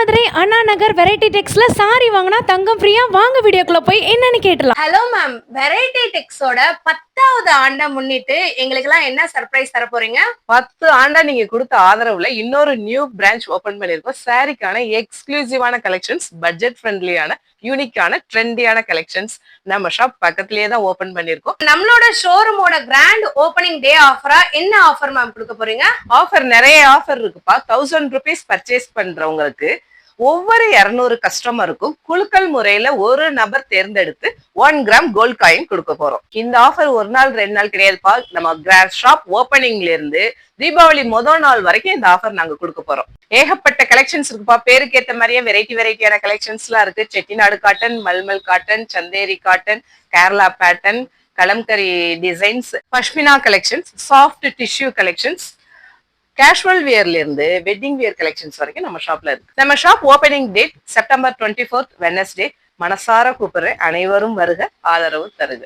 Madurai Anna Nagar variety டெக்ஸ்ல sorry வாங்கினா தங்கம் ஃப்ரீயா. வாங்க வீடியோக்குள்ள போய் என்னன்னு கேட்டலாம். ஹலோ மேம், வெரைட்டி டெக்ஸோட 10வது ஆண்டை முன்னிட்டு எங்களுக்கெல்லாம் என்ன சர்ப்ரைஸ் தர போறீங்க? 10 ஆண்டா நீங்க கொடுத்த ஆதரவுல இன்னொரு நியூ பிரான்ச் ஓபன் பண்ணிருக்கோம். சாரிக்கான எக்ஸ்க்ளூசிவான கலெக்ஷன்ஸ், பட்ஜெட் ஃப்ரெண்ட்லியான யூனிக்கான ட்ரெண்டியான கலெக்ஷன்ஸ் நம்ம ஷாப் பக்கத்திலேயே தான் ஓபன் பண்ணிருக்கோம். நம்மளோட ஷோரூமோட கிராண்ட் ஓபனிங் டே ஆஃபரா என்ன ஆஃபர் மேம் கொடுக்க போறீங்க? ஆஃபர் நிறைய ஆஃபர் இருக்குப்பா. 1000 rupees பர்ச்சேஸ் பண்றவங்களுக்கு ஒவ்வொரு 200 கஸ்டமருக்கும் குலுக்கல் முறையில ஒரு நபர் தேர்ந்தெடுத்து 1 கிராம் கோல்ட் காயின் கொடுக்க போறோம். இந்த ஆஃபர் ஒரு நாள் 2 நாள் கிடையாதுப்பா. நம்ம ஷாப் ஓபனிங்ல இருந்து தீபாவளி முதல் நாள் வரைக்கும் இந்த ஆஃபர் நாங்க கொடுக்க போறோம். ஏகப்பட்ட கலெக்ஷன்ஸ் இருக்குப்பா. பேருக்கு ஏத்த மாதிரியே வெரைட்டியான கலெக்ஷன்ஸ் எல்லாம் இருக்கு. Chettinad cotton, malmal cotton, Chanderi cotton, Kerala pattern, Kalamkari designs, Pashmina collections, soft tissue collections, casual வியர்ல இருந்து வெட்டிங் வியர் கலெக்ஷன்ஸ் வரைக்கும் நம்ம ஷாப்ல இருக்கு. நம்ம shop opening date September 24th Wednesday. மனசார கூப்பிடுறேன், அனைவரும் வருக, ஆதரவு தருக.